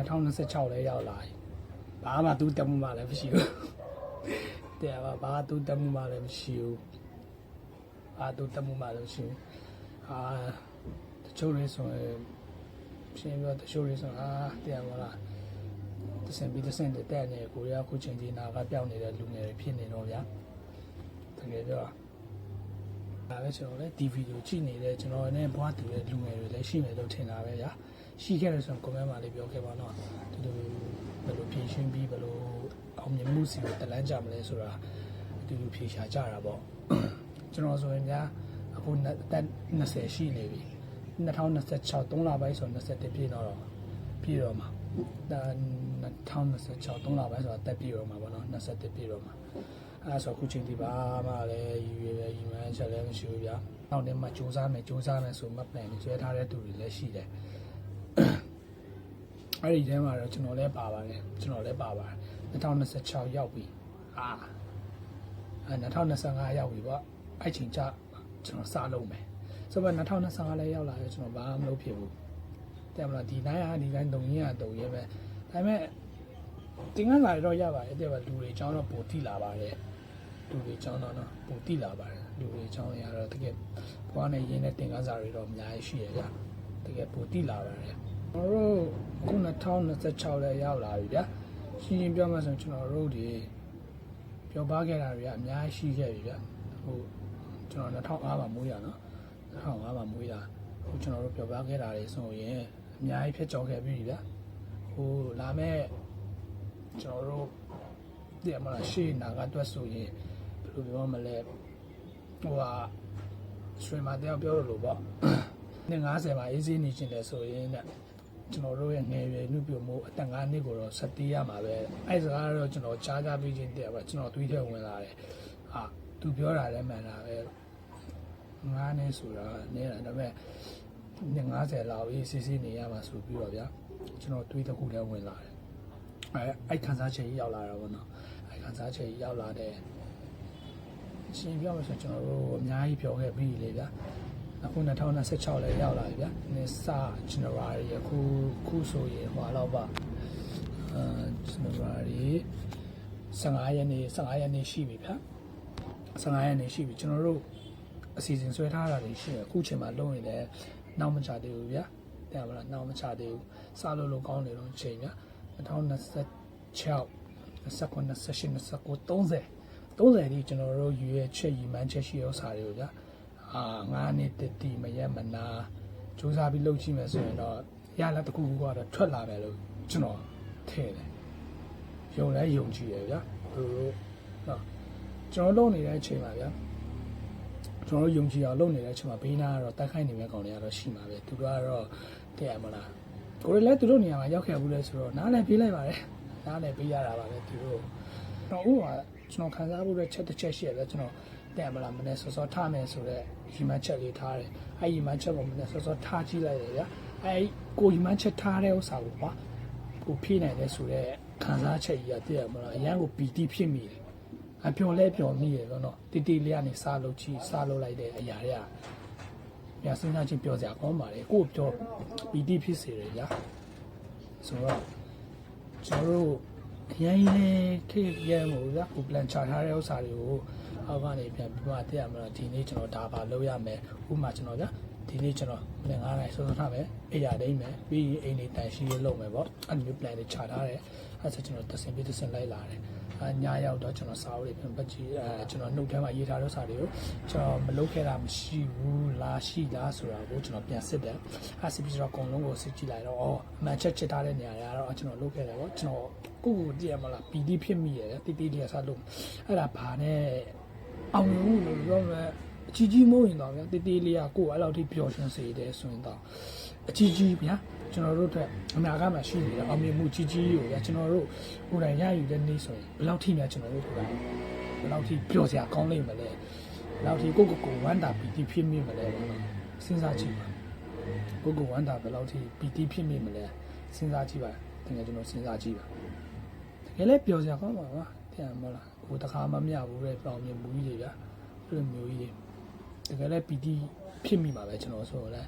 2026လဲရောက်လာဘာမှသူတက်မှုမှလည်းမရှိဘူးတဲ့ဘာသူတက်မှုမှလည်းမရှိဘူးဘာသူတက်မှုမှလည်းမရှိဘူးတချို့လေးဆိုရင်ရှင်းပြောတချို့လေးဆိုတဲ့မလားတစင်ပြီးတစင်တဲ့နေကိုရအခုချိန်ကြီးနာကပြောင်းနေတဲ့လူငယ်တွေဖြစ်နေတော့ဗျာတကယ်ပြောဒါပဲကျွန်တော်လည်းဒီဗီဒီယိုကြည့်နေတဲ့ကျွန်တော်နဲ့ဘွားတူတဲ့လူငယ်တွေလည်းရှိမယ်လို့ထင်တာပဲဗျာရှိခဲ့တယ်ဆိုရင် comment မှာလေးပြောခဲ့ပါတော့ဒီလိုဘယ်လိုဖြည့်ရှင်းပြီးဘယ်လိုအောင်မြင်မှုစီကိုတလန်းကြမလဲဆိုတာဒီလိုဖြည့်ရှာကြတာပေါ့ကျွန်တော်ဆိုရင်ဗျာအခုတက်20ရှိနေပြီ2026 3လပိုင်းဆို21ပြည့်တော့ပြည့်တော့မှာဒါ2026 3လပိုင်းဆိုတာတက်ပြည့်တော့မှာပေါ့နော်21ပြည့်တော့မှာအဲဆိုအခုချိန်ဒီပါမှလည်းရွေမှန်းချက်လည်းမရှိဘူးဗျာနောက်နေ့မှစူးစမ်းမယ်ဆိုမှ plan ဆွဲထားတဲ့သူတွေလည်းရှိတယ်အဲ့ဒီထဲမှာတော့ကျွန်တော်လည်းပါပါတယ်2026ရောက်ပြီ2025ရောက်ပြီပေါ့အဲ့ချိန်ကျကျွန်တော်စလုပ်မယ်ဆိုတော့2025လည်းရောက်လာရောကျွန်တော်ဘာမှမလုပ်ဖြစ်ဘူးတဲ့မလားဒီတိုင်းတုံရင်းတုံရဲပဲဒါပေမဲ့တင်ကန်းလာတော့ရပါတယ်တဲ့လူတွေအကြောင်းတော့ပိုတိလာပါတယ်လူတွေအကြောင်းတော့ပိုတိလာပါတယ်လူတွေအကြောင်းရတော့တကယ်ဘွားနဲ့ရင်းနဲ့တင်ကန်းစာတွေတော့အများကြီးရှိရကြတကယ်ပိုတိလာပါတယ်ကျွန်တော်တို့အခု2026လည်းရောက်လာပြီဗျာရှင်းရှင်းပြောမှဆိုကျွန်တော်တို့ဒီပြောပါခဲ့တာတွေကအများကြီးရှိခဲ့ပြီဗျာဟိုကျွန်တော်2005မှာမွေးရနော်2005မှာမွေးတာဟိုကျွန်တော်တို့ပြောပါခဲ့တာတွေဆိုရင်အများကြီးဖြစ်ကြောခဲ့ပြီဗျာဟိုလာမဲ့ကျွန်တော်တို့ဒီအမလားရှေ့နာကတော့ဆိုရင်ဘယ်လိုပြောမလဲဟိုဟာဆွေမတရားပြောလို့ပေါ့50မှာအေးစေးနေခြင်းလဲဆိုရင်ကျွန်တော်တို့ရဲ့ငယ်ရွယ်နှုတ်ပြမို့အသက်9နှစ်ကိုတော့ဆက်တီးရမှာပဲအဲ့စကားတော့ကျွန်တော်ကြားကြပြီးချင်းတည်းပါကျွန်တော်တွေးထဲဝင်လာတယ်သူပြောတာလည်းမှန်တာပဲ9နှစ်ဆိုတာနေတာဒါပေမဲ့50လောက်အေးစေးစေးနေရမှာဆိုပြီးတော့ဗျာကျွန်တော်တွေးတစ်ခုတည်းဝင်လာတယ်အဲ့ခန်းစားချက်ကြီးရောက်လာတာပေါ့နော်အဲ့ခန်းစားချက်ကြီးရောက်လာတဲ့ရှင်းပြောမှဆိုကျွန်တော်တို့အများကြီးပြောခဲ့ပြီးလေဗျာအခု2026လည်းရောက်လာပြီဗျာနေစ January ခုဆိုရင်ဟွာတော့ပါJanuary 15ရက်နေ့ရှိပြီဗျာ15ရက်နေ့ရှိပြီကျွန်တော်တို့အစီအစဉ်ဆွဲထားတာတွေရှိတယ်အခုချိန်မှာလုံးရင်လည်းနောက်မချသေးဘူးဗျာတဲ့မလားနောက်မချသေးဘူးစလို့ကောင်းနေတော့ချိန်ဗျာ2026 29 28 29 30ဒီကျွန်တော်တို့ရွေးချက်မှန်းချက်ရှိဥစ္စာတွေကိုဗျာ9နှစ်တည်မရက်မနာစူးစမ်းပြီးလုပ်ကြည့်မယ်ဆိုရင်တော့ရလာတခုခုကတော့ထွက်လာမယ်လို့ကျွန်တော်ထင်တယ်ယုံလဲယုံကြည်ရဗျာနော်ကျွန်တော်လုပ်နေတဲ့အချိန်ပါဗျာကျွန်တော်ယုံကြည်အောင်လုပ်နေတဲ့အချိန်မှာဘေးနာကတော့တိုက်ခိုက်နေမဲ့ကောင်တွေကတော့ရှိမှာပဲသူတို့ကတော့တဲ့ရမလားကိုယ်လည်းသူတို့နေရာမှာရောက်ခဲ့ဘူးလဲဆိုတော့နားလည်းပေးလိုက်ပါတယ်နားလည်းပေးရတာပါပဲသူတို့တော့ဥကကျွန်တော်ခံစားဖို့တဲ့ချက်တစ်ချက်ရှိရပဲကျွန်တော်တဲ့မလားမနေ့စောစောထားမယ်ဆိုတော့ရီမချက်လေးထားတယ်အဲ့ရီမချက်ကိုမနေ့စောစောထားကြည့်လိုက်တယ်ဗျာအဲ့ကိုရီမချက်ထားတဲ့ဥစ္စာကိုကွာကိုဖြည့်နိုင်တယ်ဆိုတော့ခံစားချက်ကြီးကတည်းကမလားအရန်ကိုပီတိဖြစ်မိတယ်အပျော်လဲပျော်မိတယ်တော့တီတီလေးကနေစားလုပ်လိုက်တဲ့အရာတွေကညစဉ်းစားချင်းပျော်စရာကောင်းပါလေကိုပျော်ပီတိဖြစ်စေတယ်ဗျာဆိုတော့ကျွန်တော်တို့ရင်းခေရဲမို့ဗျာကို plan ချထားတဲ့ဥစ္စာတွေကိုအောက်ကနေပြန်ပြီးမှတက်ရမှာဒီနေ့ကျွန်တော်ဒါပါလုပ်ရမယ်ဥပမာကျွန်တော်ဗျာဒီနေ့ကျွန်တော်9နိုင်စောစောထားမယ်အိယာဒိမ့်မယ်ပြီးရင်အိမ်နေတန်ရှိရေးလုပ်မယ်ပေါ့အဲ့ဒီ plan တွေချထားတယ်အဲ့ဒါကျွန်တော်တဆင်လိုက်လာတယ်ညရောက်တော့ကျွန်တော်စာအုပ်တွေပြန်ပတ်ကြည့်ကျွန်တော်နှုတ်ထဲမှာရေးထားတဲ့စာတွေကိုကျွန်တော်မလုပ်ခဲ့တာမရှိဘူးလားရှိလားဆိုတာကိုကျွန်တော်ပြန်စစ်တယ်စစ်ပြီးတော့အကုန်လုံးကိုစစ်ကြည့်လိုက်တော့အမှန်ချက်ထားတဲ့နေရာတွေကတော့ကျွန်တော်လုပ်ခဲ့တယ်ပေါ့ကျွန်တော်ကိုတည်ရမလားပီတိဖြစ်မိရတယ်တိတိလေးစားလို့အဲ့ဒါဘာနဲ့အောင်မြင်မှုလို့ပြောမယ်အကြီးမို့ရင်တော့ဗျာတိတိလေးကကိုအဲ့လောက်ထိပျော်ရွှင်စေတယ်ဆိုရင်တော့အကြီးဗျာကျွန်တော်တို့အတွက်အနာဂတ်မှာရှိနေတဲ့အောင်မြင်မှုကြီးကိုဗျာကျွန်တော်တို့ကိုယ်တိုင်ရယူတဲ့နေ့ဆိုရင်ဘယ်လောက်ထိများကျွန်တော်တို့ကိုယ်တိုင်ဘယ်လောက်ထိပျော်စရာကောင်းလိမ့်မလဲဘယ်လောက်ထိကိုဝမ်းတာပီတိဖြစ်မိမလဲစဉ်းစားကြည့်ပါကိုဝမ်းတာဘယ်လောက်ထိပီတိဖြစ်မိမလဲစဉ်းစားကြည့်ပါတကယ်ကျွန်တော်စဉ်းစားကြည့်ပါတကယ်လည်းပျော်စရာကောင်းပါပါတဲ့မလားဟိုတခါမှမရဘူးတဲ့အောင်မြင်မှုကြီးတွေဗျာအဲ့လိုမျိုးကြီးတကယ်လည်းပီတိဖြစ်မိမှာပဲကျွန်တော်ဆိုတော့လဲ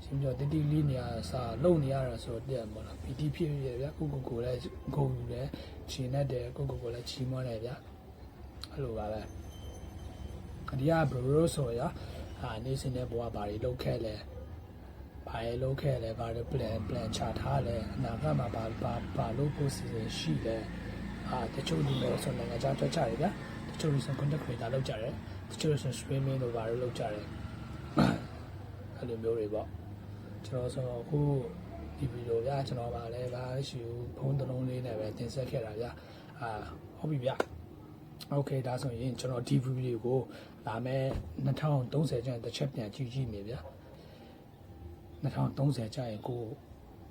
ရှင်းပြောတတိလေးနေရာစာလုံနေရတာဆိုတော့တဲ့မလားပီတီဖြစ်ရဗျာကိုလည်းဂုံယူတယ်ခြေနဲ့တယ်ကိုလည်းချီးမွမ်းတယ်ဗျာအဲ့လိုပါပဲဒီကဘရိုဆိုရနေစင်းတဲ့ဘဝဘာတွေလုပ်ခဲ့လဲဘာတွေလုပ်ခဲ့လဲဘာတွေ plan ချထားလဲအနာဂတ်မှာဘာလုပ်ဖို့စီစဉ်ရှိလဲတချို့လူမျိုးဆိုနိုင်ငံခြားထွက်ကြတယ်ဗျာတချို့လူဆို content creator လုပ်ကြတယ်တချို့ဆို streaming တို့ဘာတွေလုပ်ကြတယ်အဲ့လိုမျိုးတွေပေါ့ကျွန်တော်ဆိုအခုဒီဗီဒီယိုဗျာကျွန်တော်ပါလဲဘာရှိဘူးဖုန်းတစ်လုံးလေးနဲ့ပဲတင်ဆက်ခဲ့တာဗျာဟုတ်ပြီဗျာโอเคဒါဆိုရင်ကျွန်တော်ဒီဗီဒီယိုကိုလာမယ်2030ကျရင်တစ်ချက်ပြန်ကြည့်နေဗျာ2030ကျရင်ကို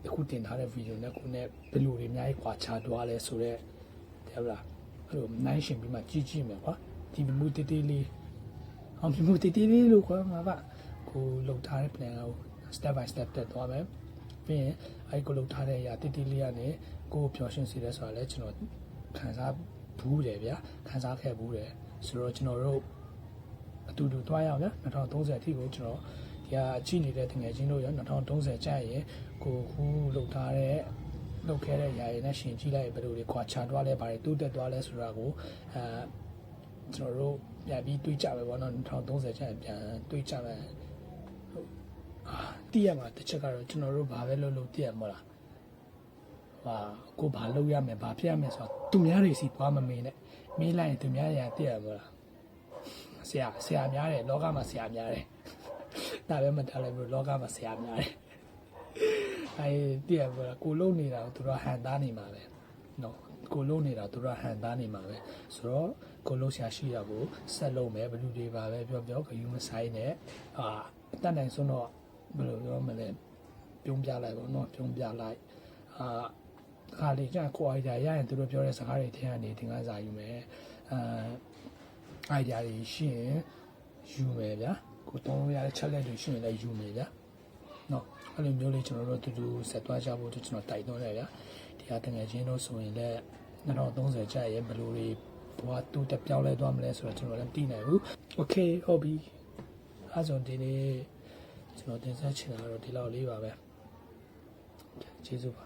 အခုတင်ထားတဲ့ဗီဒီယိုနဲ့ကိုနဲ့ဘယ်လိုတွေအများကြီးကွာခြားသွားလဲဆိုတော့တဲ့လားအဲ့လိုနိုင်ရှင်ပြီးမှကြည့်မယ်ကွာဒီမျိုးတေးသေးလေးအောင်ဒီမျိုးတေးသေးလေးလို့ခေါ်မှာပါကိုလုံထားတဲ့ plan ကို step by step တက်သွားမယ်ပြီးရင်အဲ့ကိုလုံထားတဲ့အရာတေးသေးလေးကနေကိုပျော်ရွှင်စေတယ်ဆိုတာလဲကျွန်တော်ခံစားဘူးတယ်ဗျာခံစားခဲ့ဘူးတယ်ဆိုတော့ကျွန်တော်တို့အတူတူသွားရအောင်ဗျာ2030အထိကိုကျွန်တော်ဒီကကြည့်နေတဲ့တငယ်ချင်းတို့ရ2030ကျရင်ကိုခုလုံထားတဲ့လုပ်ခဲ့တဲ့ຢာရည်နဲ့ရှင်ကြည့်လိုက်ဘယ်လိုတွေခွာချသွားလဲဘာတွေတိုးတက်သွားလဲဆိုတာကိုကျွန်တော်တို့ပြန်ပြီးတွေးကြမယ်ပေါ့နော်2030ကျရင်ပြန်တွေးကြမယ်ဟုတ်တည့်ရမှာတစ်ချက်ကတော့ကျွန်တော်တို့ဘာပဲလုပ်တည့်ရမလားကိုဘာလုပ်ရမယ်ဘာဖြစ်ရမယ်ဆိုတော့သူများတွေစီသွားမမေးနဲ့မေးလိုက်ရင်သူများတွေကတည့်ရမလားဆရာများတယ်လောကမှာဆရာများတယ်ဒါပဲမထားလိုက်ဘူးလောကမှာဆရာများတယ်တည့်ရမလားကိုလုံနေတာသူတို့ဟန်သားနေမှာပဲနော်ကိုလုံနေတာသူတို့ဟန်သားနေမှာပဲဆိုတော့ကိုလုံဆရာရှိတာကိုဆက်လုပ်မယ်ဘယ်လိုတွေပါပဲပြောဂယူမဆိုင်နဲ့အတတ်နိုင်ဆုံးတော့ဘယ်လိုပြောမလဲပြုံးပြလိုက်ပေါ့နော်ပြုံးပြလိုက်ခါလေးကျကိုအိုင်ဒီယာရရင်သူတို့ပြောတဲ့စကားတွေထင်ကနေသင်ခန်းစာယူမယ်အိုင်ဒီယာတွေရှိရင်ယူမယ်ဗျာကိုတောင်းလို့ရတဲ့ချက်လက်တွေရှိရင်လည်းယူမယ်ဗျာနော်အဲ့လိုမျိုးလေးကျွန်တော်တို့တူတူဆက်သွားကြဖို့ကျွန်တော်တိုက်တွန်းရဗျာဒီဟာတကယ်ချင်းတို့ဆိုရင်လည်း2030ကျရင်ဘယ်လိုတွေဘဝတူတက်ပြောင်းလဲသွားမလဲဆိုတော့ကျွန်တော်လည်းမသိနိုင်ဘူးโอเคဟုတ်ပြီအဲ့ဆိုဒီနေ့ကျွန်တော်တင်ဆက်ချင်တာတော့ဒီလောက်လေးပါပဲကျေးဇူးပါ